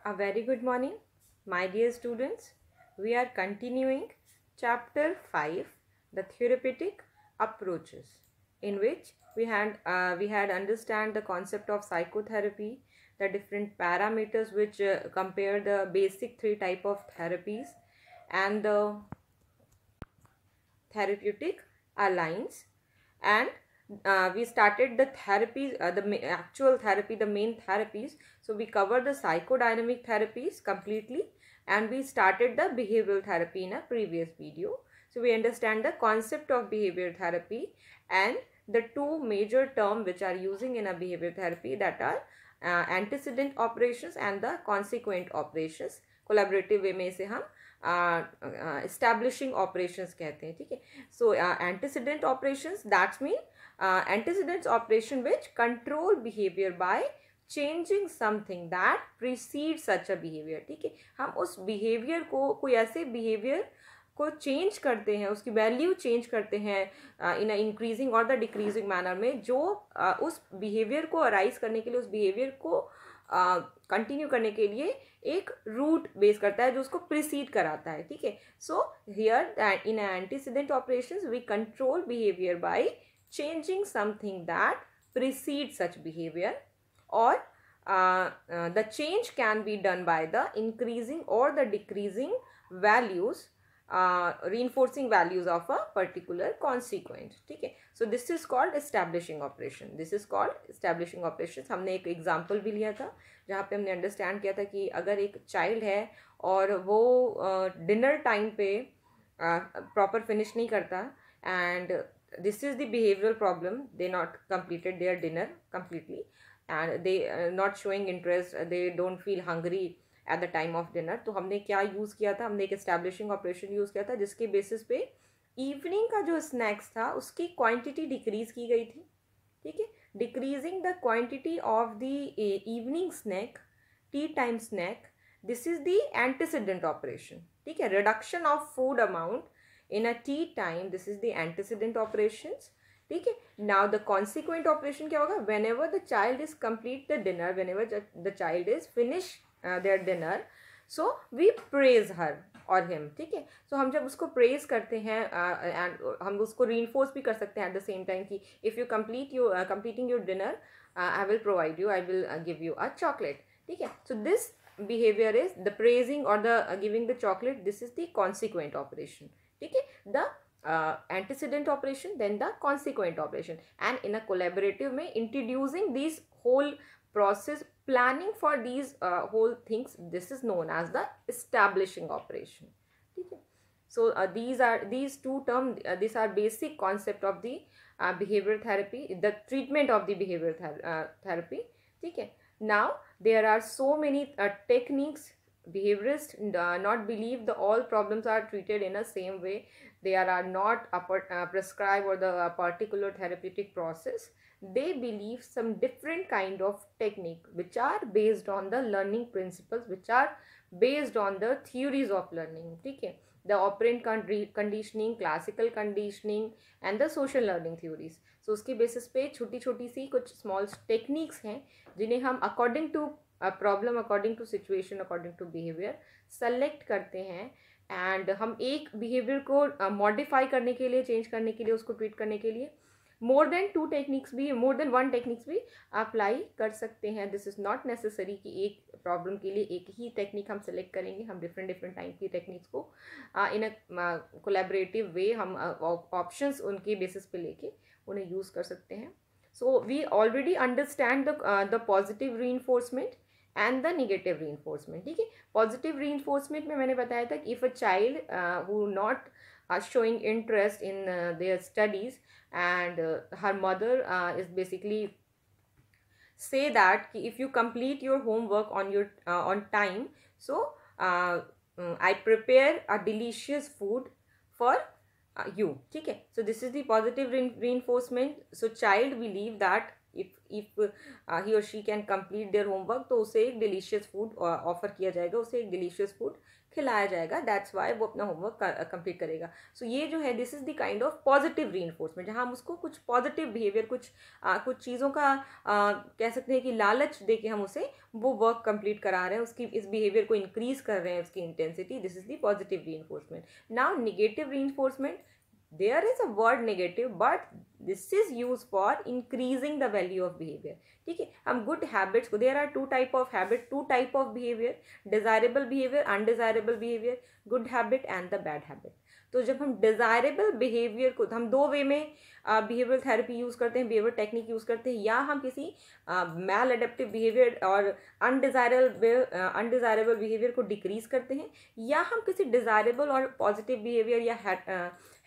A very good morning, my dear students. We are continuing chapter 5, the therapeutic approaches, in which we had understand the concept of psychotherapy, the different parameters which compare the basic three type of therapies, and the therapeutic alliance. And we started the therapies, actual therapy, the main therapies. So we covered the psychodynamic therapies completely, and we started the behavioral therapy in a previous video. So we understand the concept of behavioral therapy and the two major terms which are using in a behavioral therapy, that are antecedent operations and the consequent operations. Collaborative way में इसे हम establishing operations कहते हैं, ठीक है. So antecedent operations, that's mean antecedents operation which control behavior by changing something that precedes such a behavior. ठीक है, हम उस behavior को, कोई ऐसे behavior को चेंज करते हैं, उसकी वैल्यू चेंज करते हैं इन इंक्रीजिंग और द डिक्रीजिंग मैनर में, जो उस बिहेवियर को अराइज करने के लिए, उस बिहेवियर को कंटिन्यू करने के लिए एक रूट बेस करता है जो उसको प्रिसीड कराता है. ठीक है, so here in antecedent operations we control behaviour by changing something that precedes such behavior, or the change can be done by the increasing or the decreasing values, reinforcing values of a particular consequent. ठीक है, so this is called establishing operation. This is called establishing operations. हमने एक example भी लिया था जहाँ पे हमने अंडरस्टैंड किया था कि अगर एक चाइल्ड है और वो डिनर टाइम पे प्रॉपर फिनिश नहीं करता, and this is the behavioral problem, they not completed their dinner completely, and they not showing interest, they don't feel hungry at the time of dinner. तो हमने क्या use किया था, हमने एक एस्टैब्लिशिंग ऑपरेशन यूज़ किया था जिसके बेसिस पे इवनिंग का जो स्नैक्स था उसकी क्वांटिटी डिक्रीज की गई थी. ठीक है, decreasing the quantity of the evening snack, tea time snack, this is the antecedent operation. ठीक है, reduction of food amount in a tea time, this is the antecedent operations. ठीक है, now the consequent operation क्या होगा, whenever the child is complete the dinner, whenever the child is finish their dinner, so we praise her or him. ठीक है, so हम जब उसको praise करते हैं and हम उसको reinforce भी कर सकते हैं at the same time कि if you completing your dinner, I will provide you, I will give you a chocolate. ठीक है, so this behavior is the praising or the giving the chocolate, this is the consequent operation. ठीक है, the antecedent operation, then the consequent operation, and in a collaborative में introducing these whole process, planning for these whole things, this is known as the establishing operation. ठीक है, so these two terms, these are basic concept of the behavioral therapy, the treatment of the behavioral therapy. ठीक है, now there are so many techniques. Behaviorists not believe the all problems are treated in a same way. They are not prescribed or the particular therapeutic process. They believe some different kind of technique which are based on the learning principles, which are based on the theories of learning. ठीक है, the operant conditioning, classical conditioning and the social learning theories. So उसके basis पे छोटी छोटी सी कुछ small techniques हैं जिन्हें हम according to problem, according to situation, according to behaviour select करते हैं, एंड हम एक बिहेवियर को मॉडिफाई करने के लिए, चेंज करने के लिए, उसको ट्रीट करने के लिए मोर देन वन टेक्निक्स भी अप्लाई कर सकते हैं. दिस इज़ नॉट नेसेसरी कि एक प्रॉब्लम के लिए एक ही टेक्निक हम सेलेक्ट करेंगे. हम डिफरेंट टाइप की टेक्निक्स को इन अ कोलैबोरेटिव वे हम ऑप्शंस उनके बेसिस पे लेके उन्हें यूज़ कर सकते हैं. So we already understand the positive reinforcement and the negative reinforcement. ठीक है, पॉजिटिव रीइंफोर्समेंट में मैंने बताया था कि if a child who not showing interest in their studies, and her mother is basically say that if you complete your homework on your on time, so I prepare a delicious food for you. ठीक है, so this is the positive reinforcement. So child believe that if he और she can complete their homework, तो उसे एक delicious food offer किया जाएगा, उसे एक डिलीशियस फूड खिलाया जाएगा, दैट्स वाई वो अपना होमवर्क कंप्लीट करेगा. सो ये जो है this is the kind of positive reinforcement, जहाँ हम उसको कुछ पॉजिटिव बिहेवियर, कुछ चीज़ों का कह सकते हैं कि लालच दे के हम उसे वो वर्क कंप्लीट करा रहे हैं, उसकी इस बिहेवियर को इंक्रीज कर रहे हैं, उसकी intensity. This is the positive reinforcement. Now negative reinforcement, there is a word negative but this is used for increasing the value of behavior. ठीक है, हम good habits को, there are two type of habit, two type of behavior, desirable behavior, undesirable behavior, good habit and the bad habit. तो जब हम desirable behaviour को, हम दो वे में बिहेवियर थेरेपी यूज़ करते हैं, बिहेवियर टेक्निक यूज़ करते हैं, या हम किसी मैल एडेप्टिव बिहेवियर और अनडिज़ायरेबल बिहेवियर को डिक्रीज करते हैं, या हम किसी डिज़ायरेबल और पॉजिटिव बिहेवियर या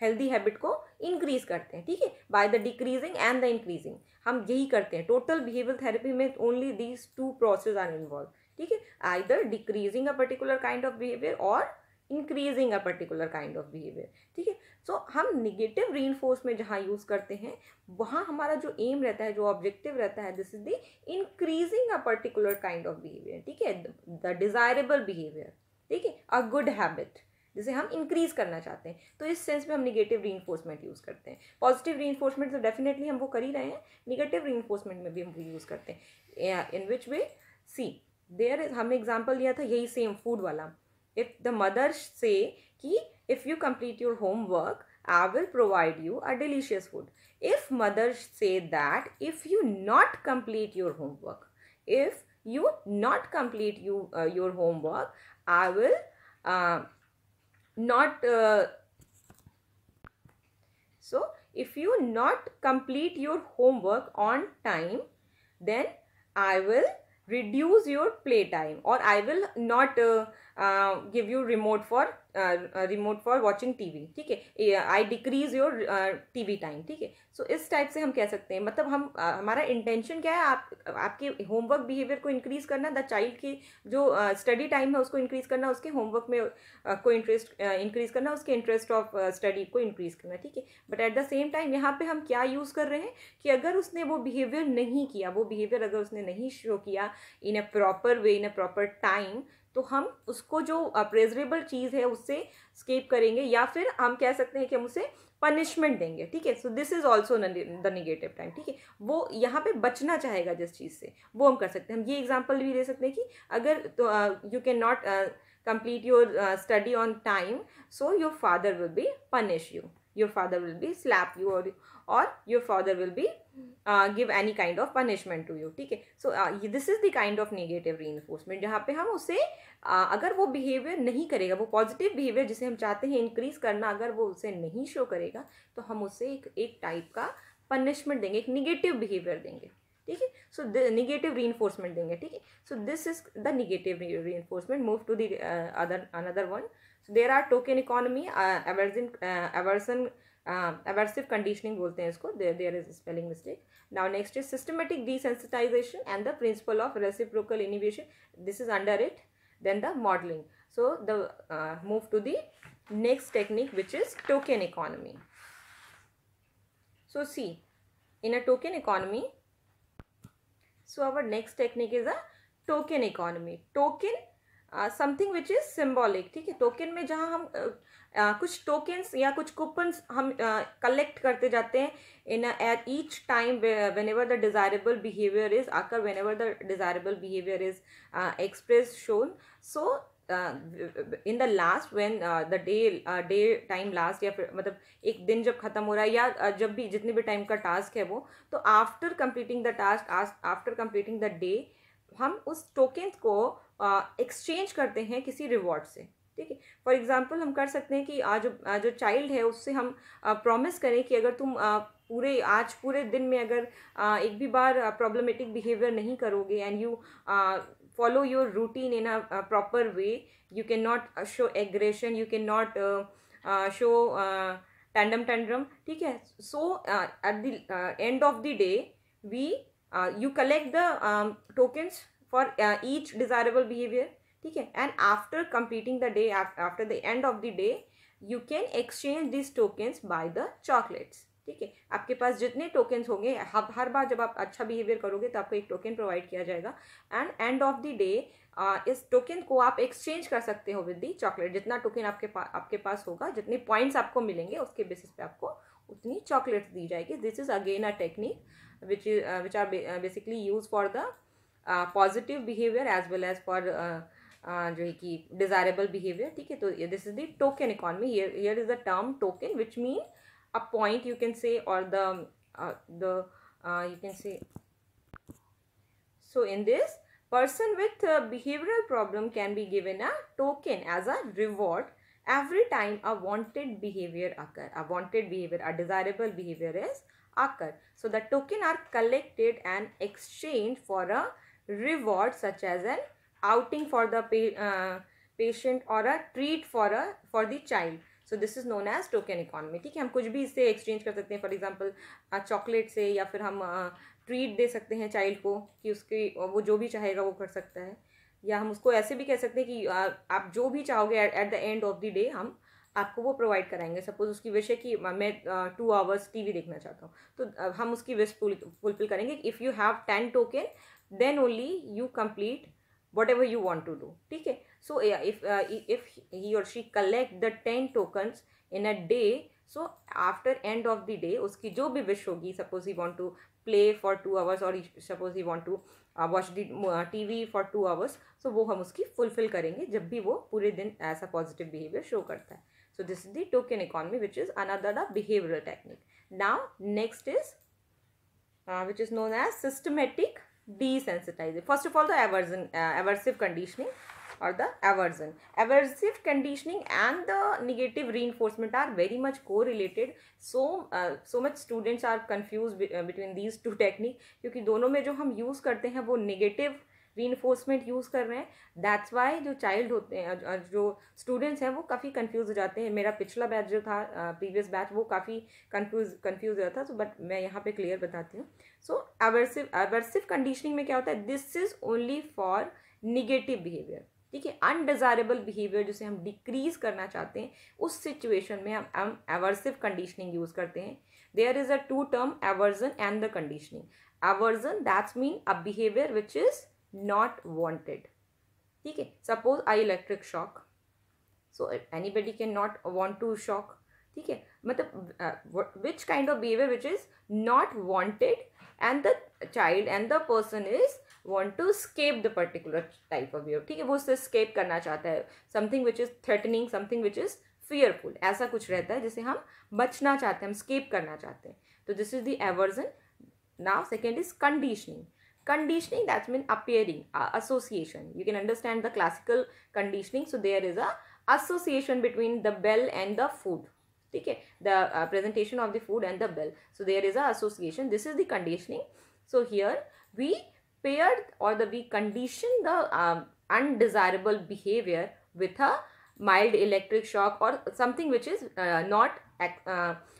हेल्दी हैबिट को इंक्रीज करते हैं. ठीक है, by the decreasing and the increasing हम यही करते हैं. टोटल बिहेवियर थेरेपी में only these two process are involve. ठीक है, either decreasing a particular kind of behaviour और increasing a particular kind of behaviour. ठीक है, सो हम निगेटिव रीइंफोर्समेंट जहाँ यूज़ करते हैं वहाँ हमारा जो एम रहता है, जो ऑब्जेक्टिव रहता है, this is the increasing a particular kind of behaviour. ठीक है, द डिज़ायरेबल बिहेवियर. ठीक है, अ गुड हैबिट जिसे हम इंक्रीज करना चाहते हैं. तो इस सेंस में हम निगेटिव रीइंफोर्समेंट यूज़ करते हैं. पॉजिटिव रीइंफोर्समेंट तो डेफिनेटली हम वो कर ही रहे हैं, निगेटिव रीइंफोर्समेंट में भी हम वो यूज़ करते हैं. इन विच वे, सी देयर इज, हमने एग्जाम्पल लिया था यही सेम फूड वाला. If the mother say कि if you complete your homework, I will provide you a delicious food. If mother say that if you not complete your homework, if you not complete your homework, I will not. So if you not complete your homework on time, then I will reduce your play time, or I will not give you remote for watching TV. ठीक है, I decrease your TV time. ठीक है, सो इस type से हम कह सकते हैं. मतलब हम हमारा इंटेंशन क्या है, आपके होमवर्क बिहेवियर को इंक्रीज करना, द चाइल्ड की जो स्टडी टाइम है उसको इंक्रीज करना, उसके होमवर्क में को इंटरेस्ट इंक्रीज करना, उसके इंटरेस्ट ऑफ स्टडी को इंक्रीज करना. ठीक है, but at the same time यहाँ पे हम क्या यूज़ कर रहे हैं कि अगर उसने वो बिहेवियर नहीं किया, वो बिहेवियर अगर उसने नहीं शो किया in a proper way, in a proper time, तो हम उसको जो प्रेजरेबल चीज़ है उससे स्केप करेंगे, या फिर हम कह सकते हैं कि हम उसे पनिशमेंट देंगे. ठीक है, so this is also the negative time. ठीक है, वो यहाँ पे बचना चाहेगा जिस चीज़ से, वो हम कर सकते हैं. हम ये एग्जांपल भी दे सकते हैं कि अगर तो you can not complete your study on time, so your father will be punish you, your father will be slap you, or your father will be give any kind of punishment to you. ठीक है, so this is the kind of negative reinforcement जहाँ पे हम उसे अगर वो behaviour नहीं करेगा, वो पॉजिटिव बिहेवियर जिसे हम चाहते हैं इंक्रीज करना, अगर वो उसे नहीं शो करेगा, तो हम उसे एक टाइप का पनिशमेंट देंगे, एक निगेटिव बिहेवियर देंगे. ठीक है, सो निगेटिव रीइंफोर्समेंट देंगे. ठीक है, so this is the negative reinforcement. Move to the another one. So there are token economy, aversive conditioning बोलते हैं इसको, there is a spelling mistake. Now next is systematic desensitization and the principle of reciprocal inhibition. This is under it. Then the modeling. So the move to the next technique, which is token economy. So see, in a token economy, so our next technique is a token economy. Token something which is symbolic. ठीक है, token में जहाँ हम कुछ tokens या कुछ coupons हम collect करते जाते हैं in at each time whenever the desirable behaviour is आकर, whenever the desirable behaviour is express shown. So in the last when the day time last, या फिर मतलब एक दिन जब खत्म हो रहा है, या जब भी जितने भी टाइम का टास्क है वो, तो after completing the task, after completing the day, हम उस टोकन्स को एक्सचेंज करते हैं किसी रिवॉर्ड से. ठीक है, फॉर एग्जांपल हम कर सकते हैं कि जो चाइल्ड है उससे हम प्रॉमिस करें कि अगर तुम पूरे दिन में अगर एक भी बार प्रॉब्लमेटिक बिहेवियर नहीं करोगे, and you follow your routine in a proper way, you cannot show aggression, you cannot show tantrum. ठीक है, so at the end of the day you collect the tokens for each desirable behavior. ठीक है, and after completing the day, after the end of the day, you can exchange these tokens by the chocolates. ठीक है, आपके पास जितने tokens होंगे, हर बार जब आप अच्छा बिहेवियर करोगे तो आपको एक टोकन प्रोवाइड किया जाएगा, and end of the day इस टोकन को आप एक्सचेंज कर सकते हो विद दी चॉकलेट। जितना टोकन आपके पास होगा, जितने पॉइंट्स आपको मिलेंगे, उसके बेसिस पे आपको उतनी चॉकलेट्स दी जाएगी। This is again a technique which are basically use for the positive behaviour as well as for जो है कि डिजायरेबल बिहेवियर। ठीक है, तो this is the token economy. Here is the term token which mean a point you can say, or the you can say. So in this, person with behavioral problem can be given a token as a reward every time a wanted behavior occur. A wanted behavior, a desirable behavior is occur. So the token are collected and exchanged for a reward such as an outing for the patient or a treat for the child. So this is known as token economy. ठीक है, हम कुछ भी इससे exchange कर सकते हैं, for example chocolate से, या फिर हम ट्रीट दे सकते हैं चाइल्ड को कि उसकी वो जो भी चाहेगा वो कर सकता है, या हम उसको ऐसे भी कह सकते हैं कि आप जो भी चाहोगे at the end of the day हम आपको वो प्रोवाइड कराएंगे। सपोज उसकी विश है कि मैं 2 आवर्स टीवी देखना चाहता हूँ, तो हम उसकी विश फुलफिल करेंगे। If you have 10 token then only you complete whatever you want to do. ठीक है, so if he or she collect the 10 tokens in a day, so after end of the day उसकी जो भी wish होगी, suppose he want to play for 2 hours or suppose he want to watch the TV for 2 hours, so वो हम उसकी fulfill करेंगे जब भी वो पूरे दिन ऐसा positive behavior show करता है। So this is the token economy, which is another behavioral technique. Now next is which is known as systematic desensitization. First of all, the aversive conditioning or the aversion. Aversive conditioning and the negative reinforcement are very much correlated. So much students are confused between these two techniques, क्योंकि दोनों में जो हम use करते हैं वो negative reinforcement use कर रहे हैं। दैट्स वाई जो चाइल्ड होते हैं, जो स्टूडेंट्स हैं, वो काफ़ी कंफ्यूज हो जाते हैं। मेरा पिछला बैच जो था, प्रीवियस बैच, वो काफ़ी कंफ्यूज हो जाता, तो बट मैं यहाँ पे क्लियर बताती हूँ। सो अवर्सिव कंडीशनिंग में क्या होता है, this is only for negative behaviour. ठीक है, अनडिजायरेबल बिहेवियर जिसे हम डिक्रीज करना चाहते हैं, उस सिचुएशन में हम अवर्सिव कंडीशनिंग यूज़ करते हैं। There is a two term, aversion and the conditioning. Aversion that's mean a behaviour which is not wanted. ठीक है, suppose I electric shock, so anybody can not want to shock. ठीक है, मतलब which kind of behavior which is not wanted and the child and the person is want to escape the particular type of behavior. ठीक है, वो उससे escape करना चाहता है, something which is threatening, something which is fearful, ऐसा कुछ रहता है जिसे हम बचना चाहते हैं, हम escape करना चाहते हैं। तो this is the aversion. Now second is conditioning. Conditioning, that's mean appearing, association. You can understand the classical conditioning. So there is a association between the bell and the food. ठीक है, the presentation of the food and the bell. So there is a association. This is the conditioning. So here we paired or we condition the undesirable behavior with a mild electric shock or something which is not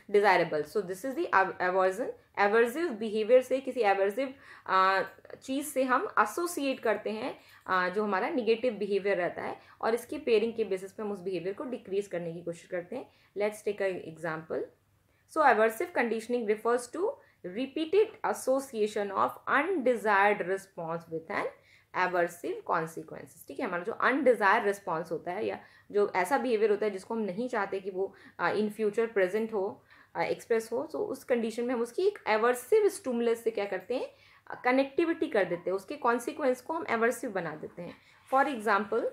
desirable. So this is the aversion. Aversive behaviour से, किसी एवर्सिव चीज़ से हम associate करते हैं जो हमारा negative behaviour रहता है, और इसकी पेयरिंग के बेसिस पे हम उस बिहेवियर को डिक्रीज करने की कोशिश करते हैं। Let's take a example. So aversive conditioning refers to repeated association of undesired response with an aversive consequences. ठीक है, हमारा जो अनडिजायर्ड रिस्पॉन्स होता है, या जो ऐसा बिहेवियर होता है जिसको हम नहीं चाहते कि वो इन फ्यूचर प्रेजेंट हो, एक्सप्रेस हो, तो उस कंडीशन में हम उसकी एक एवर्सिव स्टिमुलस से क्या करते हैं, कनेक्टिविटी कर देते हैं, उसके कॉन्सिक्वेंस को हम एवर्सिव बना देते हैं। For example,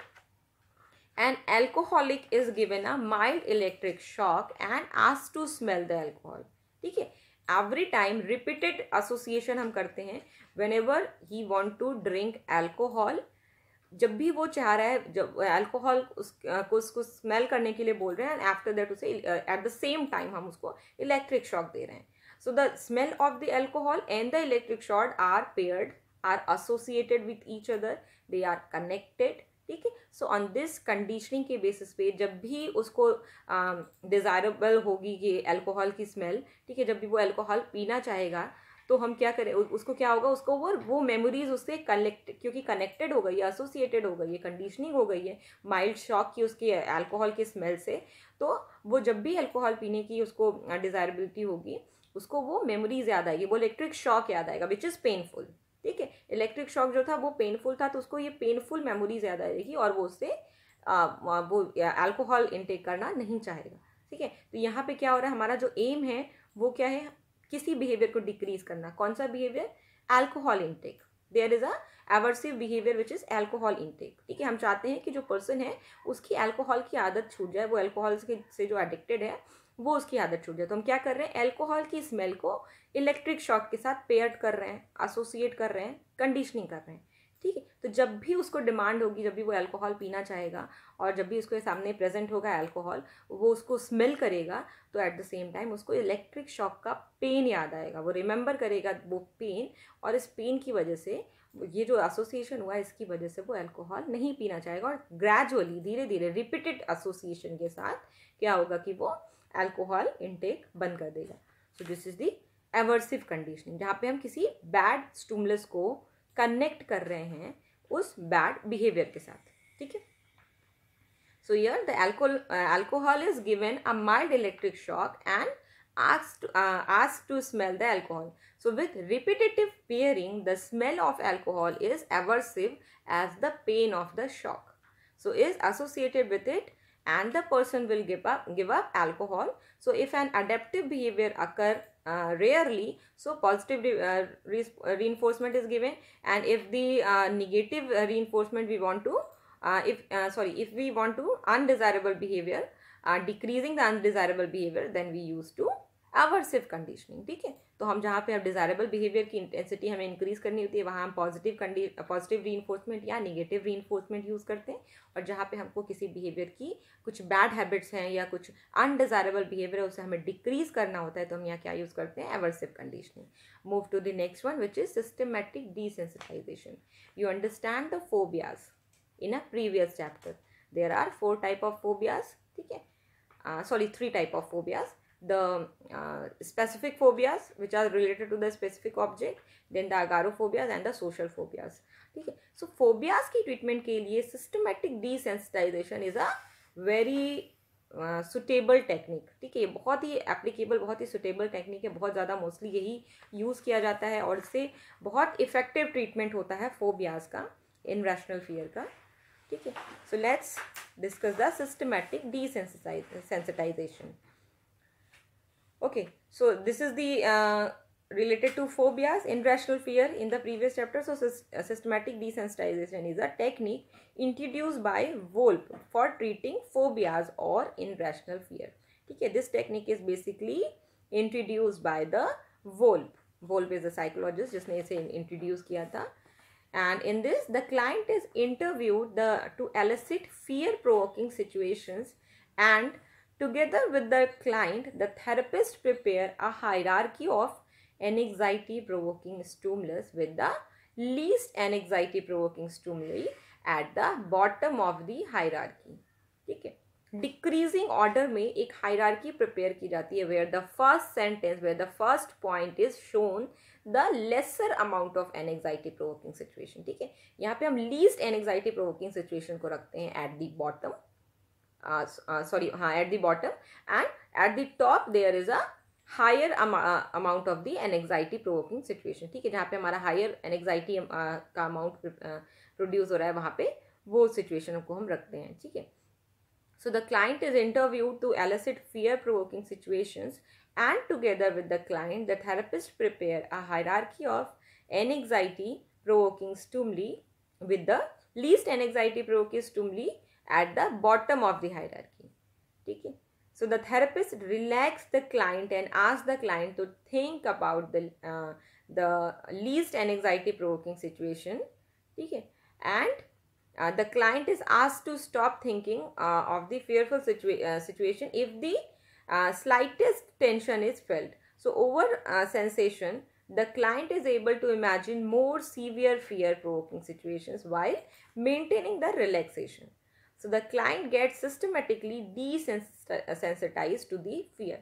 an alcoholic is given a mild electric shock and asked to smell the alcohol. ठीक है, एवरी टाइम रिपीटेड एसोसिएशन हम करते हैं, whenever he want to drink alcohol, जब भी वो चाह रहा है, जब अल्कोहल उसको स्मेल करने के लिए बोल रहे हैं, एंड आफ्टर दैट उसे एट द सेम टाइम हम उसको इलेक्ट्रिक शॉक दे रहे हैं। So the smell of the alcohol and the electric shock are paired, are associated with each other, they are connected. ठीक है, सो ऑन दिस कंडीशनिंग के basis पे जब भी उसको डिज़ायरेबल होगी ये अल्कोहल की स्मेल, ठीक है, जब भी वो अल्कोहल पीना चाहेगा, तो हम क्या करें, उसको क्या होगा, उसको वो मेमोरीज उससे क्योंकि कनेक्टेड हो गई है, एसोसिएटेड हो गई है, कंडीशनिंग हो गई है माइल्ड शॉक की उसकी अल्कोहल के स्मेल से, तो वो जब भी अल्कोहल पीने की उसको डिज़ायरेबिलिटी होगी, उसको वो मेमोरीज याद आएगी, वो इलेक्ट्रिक शॉक याद आएगा विच इज़ पेनफुल। ठीक है, इलेक्ट्रिक शॉक जो था वो पेनफुल था, तो उसको ये पेनफुल मेमोरीज याद आएगी और वो उससे वो अल्कोहल इनटेक करना नहीं चाहेगा। ठीक है, तो यहाँ पे क्या हो रहा है, हमारा जो एम है वो क्या है, किसी बिहेवियर को डिक्रीज करना। कौन सा behaviour, alcohol intake. There is a aversive behaviour which is alcohol intake. ठीक है, हम चाहते हैं कि जो पर्सन है उसकी अल्कोहल की आदत छूट जाए, वो अल्कोहल से जो एडिक्टेड है वो उसकी आदत छूट जाए। तो हम क्या कर रहे हैं, अल्कोहल की स्मेल को इलेक्ट्रिक शॉक के साथ पेयर कर रहे हैं, एसोसिएट कर रहे हैं, कंडीशनिंग कर रहे हैं। ठीक है, तो जब भी उसको डिमांड होगी, जब भी वो अल्कोहल पीना चाहेगा और जब भी उसके सामने प्रेजेंट होगा अल्कोहल, वो उसको स्मेल करेगा, तो एट द सेम टाइम उसको इलेक्ट्रिक शॉक का पेन याद आएगा, वो रिमेंबर करेगा वो पेन, और इस पेन की वजह से ये जो एसोसिएशन हुआ इसकी वजह से वो अल्कोहल नहीं पीना चाहेगा, और ग्रेजुअली धीरे धीरे रिपीटेड एसोसिएशन के साथ क्या होगा कि वो अल्कोहल इनटेक बंद कर देगा। So this is the aversive conditioning, जहाँ पे हम किसी बैड स्टिमुलस को कनेक्ट कर रहे हैं उस बैड बिहेवियर के साथ। ठीक है, so here the alcohol is given a mild electric shock and asked to smell the alcohol. So with repetitive peering, the smell of alcohol is aversive as the pain of the shock. So is associated with it, and the person will give up alcohol. So if an adaptive behavior occur rarely, so positive reinforcement is given, and if the negative reinforcement we want to if we want to undesirable behavior, decreasing the undesirable behavior, then we use to aversive conditioning. ठीक है, तो हम जहाँ पे अब desirable behaviour की intensity हमें increase करनी होती है वहाँ हम पॉजिटिव रीइंफोर्समेंट या नेगेटिव रीइंफोर्समेंट यूज़ करते हैं, और जहाँ पे हमको किसी बिहेवियर की कुछ बैड हैबिट्स हैं या कुछ अनडिजायरेबल बिहेवियर है उसे हमें डिक्रीज करना होता है, तो हम यहाँ क्या यूज़ करते हैं, aversive conditioning. Move to the next one which is systematic desensitization. You understand the phobias in a previous chapter. There are 4 type of phobias. ठीक है, 3 type of phobias. The specific phobias which are related to the specific object, then the agoraphobias and the social phobias. ठीक है, so phobias की treatment के लिए systematic desensitization is a very suitable technique. ठीक है, ये बहुत ही applicable, बहुत ही suitable technique है, बहुत ज़्यादा mostly यही use किया जाता है और इससे बहुत effective treatment होता है phobias का, irrational fear का. ठीक है, so let's discuss the systematic desensitization. Okay, so this is the related to phobias, irrational fear in the previous chapter. So systematic desensitization is a technique introduced by Wolf for treating phobias or irrational fear. ठीक है, this technique is basically introduced by the Wolf. Wolf is a psychologist जिसने इसे introduce किया था. And in this, the client is interviewed to elicit fear-provoking situations, and together with the client, the therapist prepare a hierarchy of anxiety-provoking stimulus with the least anxiety-provoking stimuli at the bottom of the hierarchy. ठीक है, decreasing order में एक hierarchy prepare की जाती है where the first sentence, where the first point is shown the lesser amount of anxiety provoking situation. ठीक है, यहाँ पे हम least anxiety provoking situation को रखते हैं at the bottom. At the bottom, and at the top there is a higher amount of the anxiety provoking situation. ठीक है, जहाँ पे हमारा higher anxiety का amount produce हो रहा है वहाँ पे वो situation को हम रखते हैं. ठीक है, so the client is interviewed to elicit fear provoking situations, and together with the client the therapist prepare a hierarchy of anxiety provoking stimuli with the least anxiety provoking stimuli at the bottom of the hierarchy. ठीक है, so the therapist relax the client and ask the client to think about the least anxiety provoking situation. ठीक है, and the client is asked to stop thinking of the fearful situation if the slightest tension is felt. So over sensation, the client is able to imagine more severe fear provoking situations while maintaining the relaxation. So the client gets systematically desensitized to the fear.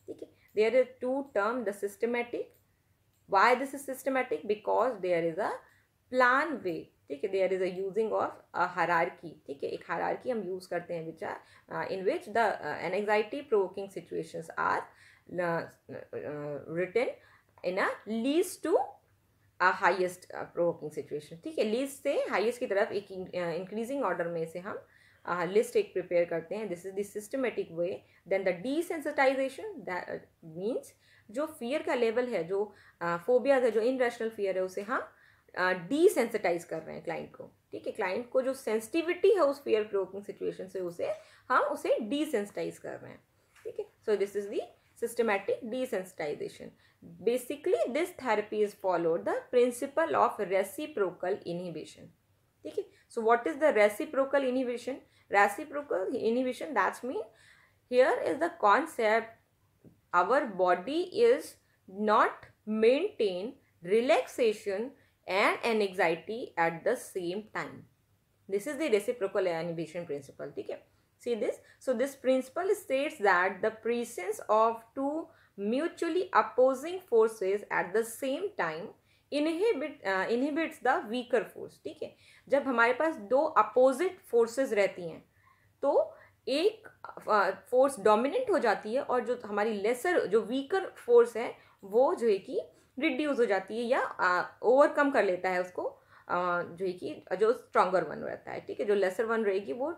ठीक है, there are 2 terms, the systematic. Why this is systematic? Because there is a plan way. ठीक है, there is a using of a hierarchy. ठीक है, एक hierarchy हम use करते हैं which are in which the anxiety provoking situations are written in a least to highest provoking situation, ठीक है, लीस्ट से हाइएस्ट की तरफ एक इंक्रीजिंग ऑर्डर में से हम लिस्ट एक प्रिपेयर करते हैं. This is the systematic way. Then the desensitization, that means जो फियर का लेवल है, जो फोबियाज है, जो इनरेशनल फियर है, उसे हम डीसेंसिटाइज कर रहे हैं क्लाइंट को, ठीक है. क्लाइंट को जो सेंसिटिविटी है उस फियर प्रोवोकिंग सिचुएशन से उसे डीसेंसिटाइज कर रहे हैं, ठीक है. So this is the systematic desensitization. Basically this therapy is followed the principle of reciprocal inhibition, ठीक है. So what is the reciprocal inhibition? Reciprocal inhibition, that means here is the concept our body is not maintain relaxation and anxiety at the same time. This is the reciprocal inhibition principle, ठीक है. See this. So this principle states that the presence of two mutually opposing forces at the same time inhibits the weaker force, ठीक है. जब हमारे पास दो opposite forces रहती हैं तो एक फोर्स डोमिनेंट हो जाती है और जो हमारी लेसर, जो वीकर फोर्स है, वो जो है कि रिड्यूस हो जाती है या ओवरकम कर लेता है उसको, जो है कि जो स्ट्रॉन्गर वन रहता है, ठीक है. जो लेसर वन रहेगी वो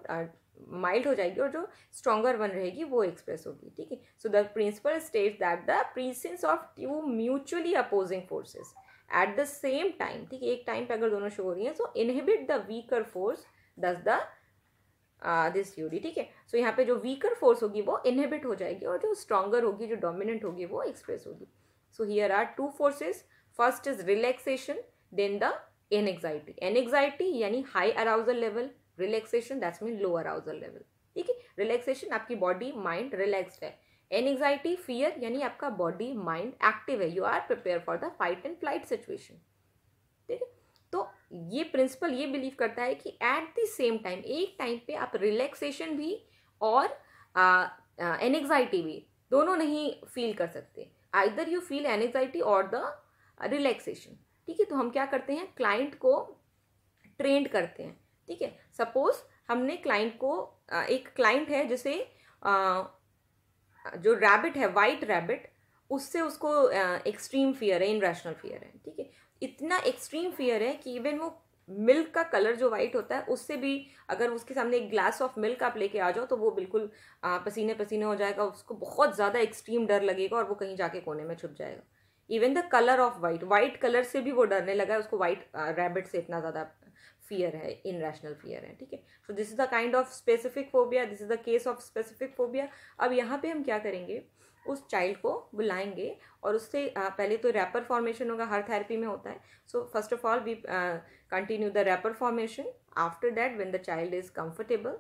माइल्ड हो जाएगी और जो स्ट्रॉन्गर वन रहेगी वो एक्सप्रेस होगी, ठीक है. So the principal states that the presence of two mutually opposing forces eight the same time, ठीक है, एक टाइम पे अगर दोनों शो हो रही हैं, सो इनहिबिट द वीकर फोर्स दस द दिस थ्योरी, ठीक है. सो यहाँ पे जो वीकर फोर्स होगी वो इनहिबिट हो जाएगी और जो स्ट्रॉन्गर होगी, जो डोमिनेंट होगी, वो एक्सप्रेस होगी. So here are two forces. First is relaxation, then the anxiety. Anxiety यानी high arousal level, relaxation that's mean low arousal level, ठीक है. रिलैक्सेशन आपकी बॉडी माइंड रिलैक्स्ड है. एनएग्जाइटी फियर यानी आपका बॉडी माइंड एक्टिव है, you are prepare for the fight and flight situation, ठीक है. तो ये प्रिंसिपल ये बिलीव करता है कि एट द सेम टाइम, एक टाइम पे आप रिलैक्सेशन भी और एनएग्जाइटी भी दोनों नहीं फील कर सकते. आइदर यू फील एनएग्जाइटी और द रिलैक्सेशन, ठीक है. तो हम क्या करते हैं, क्लाइंट को ट्रेंड करते हैं, ठीक है. सपोज हमने क्लाइंट को, एक क्लाइंट है जिसे जो रैबिट है, वाइट रैबिट, उससे उसको एक्सट्रीम फियर है, इनरेशनल फियर है, ठीक है. इतना एक्सट्रीम फियर है कि इवन वो मिल्क का कलर जो वाइट होता है उससे भी, अगर उसके सामने एक ग्लास ऑफ मिल्क आप लेके आ जाओ तो वो बिल्कुल पसीने पसीने हो जाएगा, उसको बहुत ज़्यादा एक्सट्रीम डर लगेगा और वो कहीं जाके कोने में छुप जाएगा. Even the colour of white, white colour से भी वो डरने लगा है, उसको वाइट रैबिट से इतना ज़्यादा फियर है, इनरेशनल फियर है, ठीक है. So this is the kind of specific phobia, this is the case of specific phobia. अब यहाँ पे हम क्या करेंगे, उस चाइल्ड को बुलाएंगे और उससे पहले तो रैपर फॉर्मेशन होगा, हर थेरेपी में होता है. So first of all we continue the rapport formation. After that when the child is comfortable,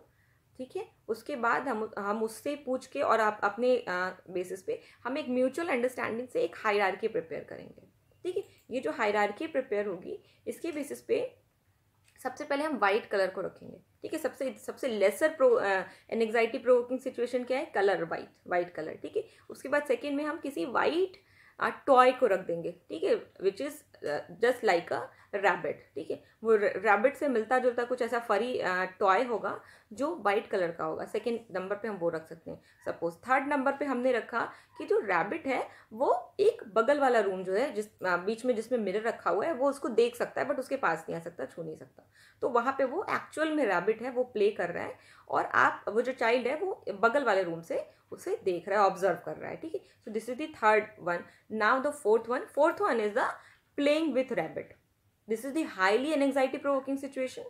ठीक है, उसके बाद हम उससे पूछ के और आप अपने बेसिस पे हम एक म्यूचुअल अंडरस्टैंडिंग से एक हायरार्की प्रिपेयर करेंगे, ठीक है. ये जो हायरार्की प्रिपेयर होगी, इसके बेसिस पे सबसे पहले हम वाइट कलर को रखेंगे, ठीक है. सबसे लेसर एंग्जाइटी प्रोवोकिंग सिचुएशन क्या है, कलर वाइट कलर, ठीक है. उसके बाद सेकेंड में हम किसी वाइट टॉय को रख देंगे, ठीक है, which is just like a rabbit, ठीक है. वो रैबिट से मिलता जुलता कुछ ऐसा फरी टॉय होगा जो वाइट कलर का होगा. सेकेंड नंबर पे हम वो रख सकते हैं. सपोज थर्ड नंबर पे हमने रखा कि जो रैबिट है वो एक बगल वाला रूम जो है, जिस बीच में जिसमें मिरर रखा हुआ है, वो उसको देख सकता है बट उसके पास नहीं आ सकता, छू नहीं सकता. तो वहाँ पे वो एक्चुअल में रैबिट है, वो प्ले कर रहा है और आप, वो जो चाइल्ड है वो बगल वाले रूम से उसे देख रहा है, ऑब्जर्व कर रहा है, ठीक है. So this is the third one. Now the fourth one is the playing with rabbit. This is the highly anxiety provoking situation,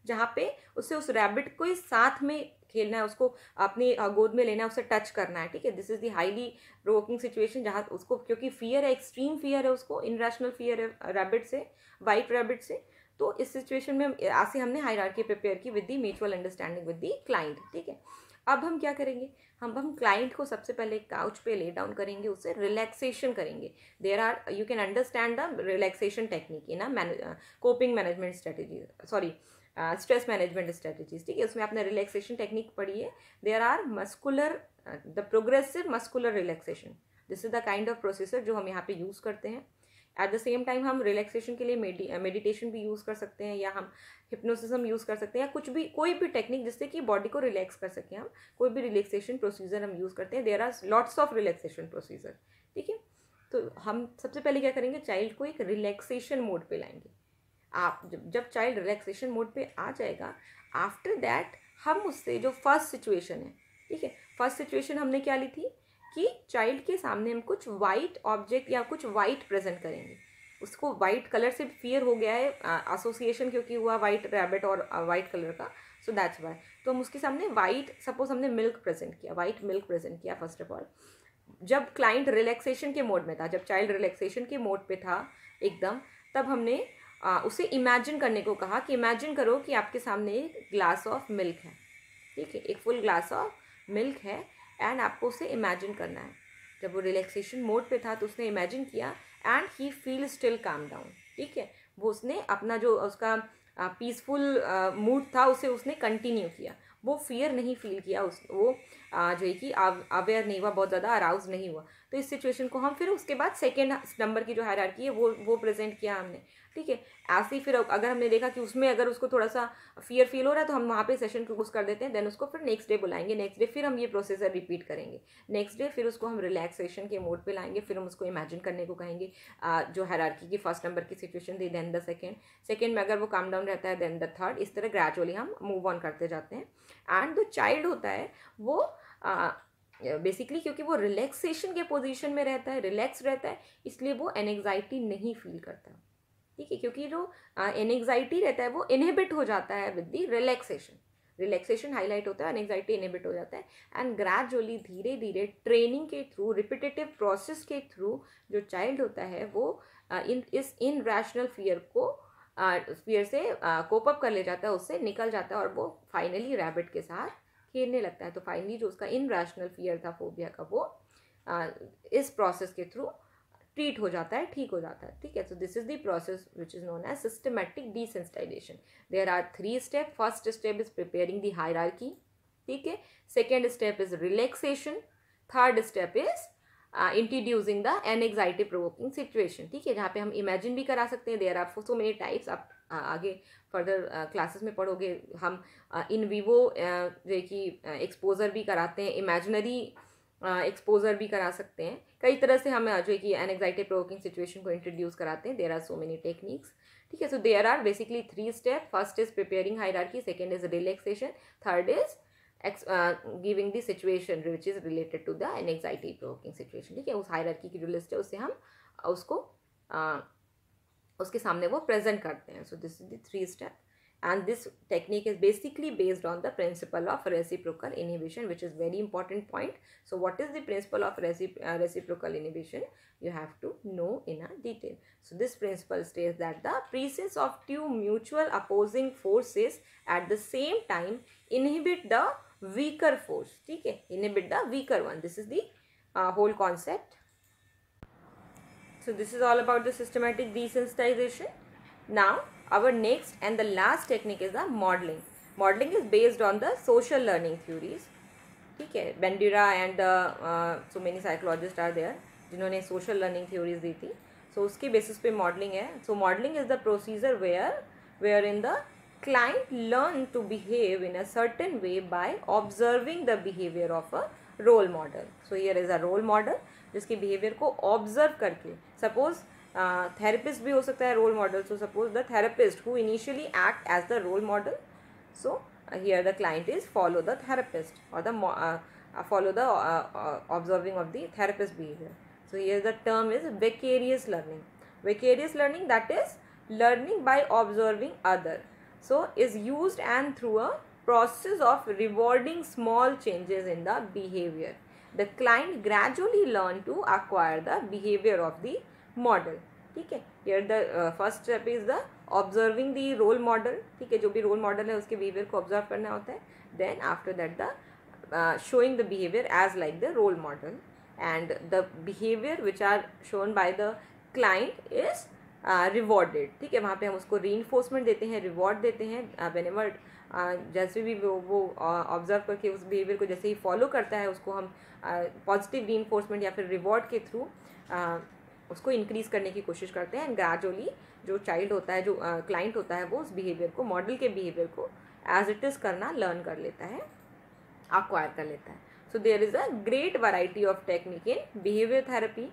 जहाँ पे उसे उस रैबिट को ही साथ में खेलना है, उसको अपनी गोद में लेना है, उसे टच करना है, ठीक है. This is the highly provoking situation, जहाँ उसको, क्योंकि फियर है, एक्सट्रीम फियर है उसको, इनरेशनल फियर है रैबिट से, वाइट रैबिट से. तो इस सिचुएशन में ऐसे हमने हायरार्की प्रिपेयर की with the mutual understanding with the client, ठीक है. अब हम क्या करेंगे, हम क्लाइंट को सबसे पहले काउच पे ले डाउन करेंगे, उससे रिलैक्सेशन करेंगे. There are, you can understand the relaxation technique in coping management strategy, sorry stress management strategies, ठीक है. उसमें आपने रिलैक्सेशन टेक्निक पढ़ी है. There are muscular, the progressive muscular relaxation, this is the kind of processor जो हम यहाँ पे यूज़ करते हैं. एट द सेम टाइम हम रिलैक्सेशन के लिए मेडिटेशन भी यूज़ कर सकते हैं, या हम हिप्नोसिज्म यूज़ कर सकते हैं, या कुछ भी कोई भी टेक्निक जिससे कि बॉडी को रिलैक्स कर सकें हम, कोई भी रिलैक्सेशन प्रोसीजर हम यूज़ करते हैं. There are lots of relaxation procedure. ठीक है, तो हम सबसे पहले क्या करेंगे, चाइल्ड को एक रिलैक्सेशन मोड पे लाएंगे. आप जब चाइल्ड रिलैक्सेशन मोड पे आ जाएगा, आफ्टर दैट हम उससे जो फर्स्ट सिचुएशन है, ठीक है, फर्स्ट सिचुएशन हमने क्या ली थी कि चाइल्ड के सामने हम कुछ वाइट ऑब्जेक्ट या कुछ वाइट प्रेजेंट करेंगे. उसको वाइट कलर से फियर हो गया है, एसोसिएशन क्योंकि हुआ वाइट रैबिट और वाइट कलर का, सो दैट्स वाई. तो हम उसके सामने वाइट, सपोज हमने मिल्क प्रेजेंट किया, वाइट मिल्क प्रेजेंट किया फर्स्ट ऑफ ऑल. जब क्लाइंट रिलैक्सेशन के मोड में था, जब चाइल्ड रिलैक्सेशन के मोड पे था एकदम, तब हमने उसे इमेजिन करने को कहा कि इमेजिन करो कि आपके सामने एक ग्लास ऑफ मिल्क है. ठीक है, एक फुल ग्लास ऑफ मिल्क है एंड आपको उसे इमेजिन करना है. जब वो रिलैक्सेशन मोड पे था तो उसने इमेजिन किया and he feel still calm down. ठीक है, वो उसने अपना जो उसका पीसफुल मूड था उसे उसने कंटिन्यू किया. वो फियर नहीं फील किया, वो जो है कि अवेयर नहीं हुआ, बहुत ज़्यादा अराउज नहीं हुआ. तो इस सिचुएशन को हम फिर उसके बाद सेकेंड नंबर की जो हायरार्की है वो प्रेजेंट किया हमने. ठीक है, ऐसे ही फिर अगर हमने देखा कि उसमें अगर उसको थोड़ा सा फियर फील हो रहा है तो हम वहाँ पे सेशन क्लोज कर देते हैं. देन उसको फिर नेक्स्ट डे बुलाएंगे, नेक्स्ट डे फिर हम ये प्रोसीजर रिपीट करेंगे. नेक्स्ट डे फिर उसको हम रिलैक्सेशन के मोड पे लाएंगे, फिर हम उसको इमेजिन करने को कहेंगे जो हायरार्की की फर्स्ट नंबर की सिचुएशन थी, देन द सेकेंड में अगर वो काम डाउन रहता है देन द थर्ड. इस तरह ग्रेजुअली हम मूव ऑन करते जाते हैं. एंड जो चाइल्ड होता है वो बेसिकली क्योंकि वो रिलैक्सेशन के पोजीशन में रहता है, रिलैक्स रहता है, इसलिए वो एनेक्साइटी नहीं फील करता. ठीक है, क्योंकि जो एनेक्साइटी रहता है वो इनहिबिट हो जाता है विद द रिलैक्सेशन हाईलाइट होता है, एनेक्साइटी इनहिबिट हो जाता है. एंड ग्रेजुअली धीरे धीरे ट्रेनिंग के थ्रू, रिपीटेटिव प्रोसेस के थ्रू जो चाइल्ड होता है वो इस इनरैशनल फियर से कोप अप कर ले जाता है, उससे निकल जाता है और वो फाइनली रैबिट के साथ खेलने लगता है. तो फाइनली जो उसका इनरैशनल फियर था फोबिया का, वो इस प्रोसेस के थ्रू ट्रीट हो जाता है, ठीक हो जाता है. ठीक है, so this is the process which is known as systematic desensitization. There are 3 step. First step is preparing the hierarchy. ठीक है, second step is relaxation. Third step is introducing the anxiety provoking situation. ठीक है, जहाँ पे हम imagine भी करा सकते हैं. There are so many types. आप आगे फर्दर क्लासेस में पढ़ोगे. हम इन विवो जो कि एक्सपोजर भी कराते हैं, इमेजिनरी एक्सपोजर भी करा सकते हैं. कई तरह से हम जो है कि एनएग्जाइटी प्रोवोकिंग सिचुएशन को इंट्रोड्यूस कराते हैं. There are so many techniques. ठीक है, so there are basically 3 step. First is preparing hierarchy, second is relaxation, third is giving the situation which is related to the anxiety provoking situation. ठीक है, उस hierarchy की जो list है उससे हम उसको उसके सामने वो प्रेजेंट करते हैं. सो this is the 3 step. And this technique is basically based on the principle of reciprocal inhibition, which is very important point. So what is the principle of reciprocal inhibition? You have to know in a detail. So this principle states that the presence of 2 mutual opposing forces at the same time inhibit the weaker force. ठीक है, inhibit the weaker one. This is the whole concept. So this is all about the systematic desensitization. Now our next and the last technique is the modeling. Modeling is based on the social learning theories. ठीक है, Bandura and so many psychologists are there जिन्होंने social learning theories दी थी. So उसके basis पे modeling है. So modeling is the procedure wherein the client learn to behave in a certain way by observing the behavior of a role model. So here is a role model जिसके behavior को observe करके, suppose therapist भी हो सकता है role model. So suppose the therapist who initially act as the role model, so here the client is follow the therapist और the follow the observing of the therapist behavior. So here the term is vicarious learning. Vicarious learning, that is learning by observing other. So is used and through a process of rewarding small changes in the behavior. The client gradually learn to acquire the behavior of the model. ठीक है, here the first step is the observing the role model. ठीक है, जो भी role model है उसके behaviour को observe करना होता है. Then after that the showing the behaviour as like the role model and the behaviour which are shown by the client is rewarded. ठीक है, वहाँ पे हम उसको रीइंफोर्समेंट देते हैं, रिवॉर्ड देते हैं. व्हेनेवर जैसे भी वो ऑब्जर्व करके उस बिहेवियर को जैसे ही फॉलो करता है उसको हम पॉजिटिव रीइंफोर्समेंट या फिर रिवॉर्ड के थ्रू उसको इंक्रीज़ करने की कोशिश करते हैं, एंड ग्रेजुअली जो चाइल्ड होता है, जो क्लाइंट होता है, वो उस बिहेवियर को, मॉडल के बिहेवियर को एज इट इज़ करना लर्न कर लेता है, acquire कर लेता है. So there is a great variety of technique in behavior therapy.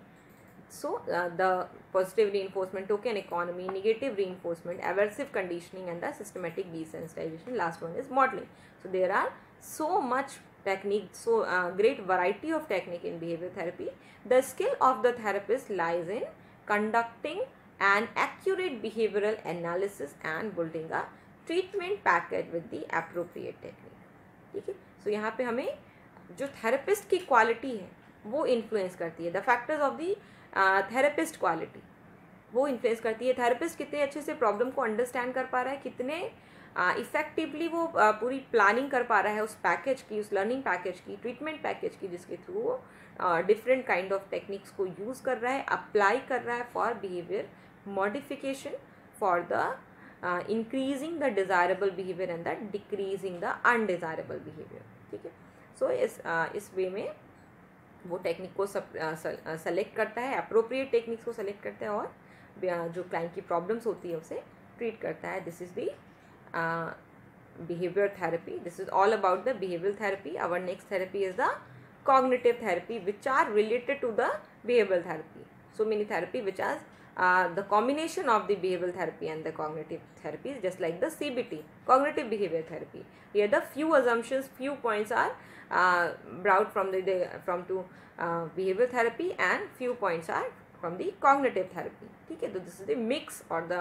So the positive reinforcement, token economy, negative reinforcement, aversive conditioning, and the systematic desensitization. Last one is modeling. So there are so much technique, so great variety of technique in behavior therapy. The skill of the therapist lies in conducting an accurate behavioral analysis and building a treatment package with the appropriate technique. ठीक है. सो यहाँ पे हमें जो therapist की quality है वो influence करती है. The factors of the therapist quality वो इन्फ्लुएंस करती है. थेरेपिस्ट कितने अच्छे से प्रॉब्लम को अंडरस्टैंड कर पा रहा है, कितने इफ़ेक्टिवली वो पूरी प्लानिंग कर पा रहा है उस पैकेज की, उस लर्निंग पैकेज की, ट्रीटमेंट पैकेज की, जिसके थ्रू वो डिफरेंट काइंड ऑफ टेक्निक्स को यूज़ कर रहा है, अप्लाई कर रहा है for behaviour modification, for the increasing the desirable behaviour and the decreasing the undesirable behaviour. ठीक है. सो इस वे में वो टेक्निक को सेलेक्ट करता है, अप्रोप्रिएट टेक्निक्स को सेलेक्ट करता है, और जो क्लाइंट की प्रॉब्लम्स होती है उसे ट्रीट करता है. This is the behaviour therapy. This is all about the behaviour therapy. Our next therapy is the cognitive therapy, which are related to the behavioral therapy. So many therapy which are the combination of the behavioral therapy and the cognitive therapies, just like the CBT, cognitive behavior therapy. Here the few assumptions, few points are brought from behavioral therapy, and few points are from the cognitive therapy. ठीक है. तो this is the mix, or the,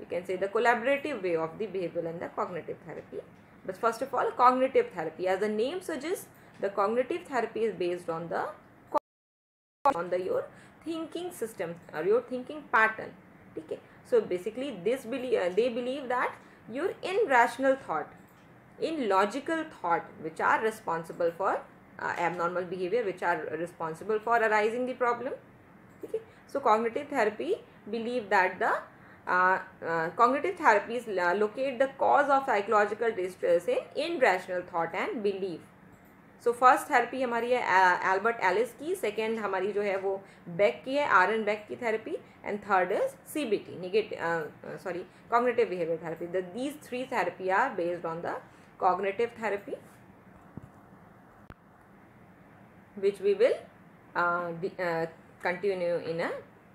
you can say, the collaborative way of the behavioral and the cognitive therapy. But first of all, cognitive therapy, as the name suggests, the cognitive therapy is based on your thinking system or your thinking pattern. ठीक है. So basically they believe that your irrational thought, illogical thought, which are responsible for abnormal behavior, which are responsible for arising the problem. ठीक है. So cognitive therapy believe that the cognitive therapies locate the cause of psychological distress in irrational thought and belief. So first therapy हमारी है Albert Alice की, second हमारी जो है वो Beck की है, आरएन बेक की therapy, and third is CBT, cognitive behaviour therapy. These three therapy are based on the cognitive therapy, which we will continue in a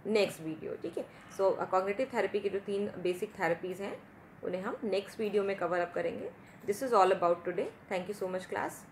next video. ठीक है. सो कॉग्निटिव थेरेपी की जो 3 बेसिक थेरेपीज़ हैं उन्हें हम next video में cover up करेंगे. This is all about today. Thank you so much class.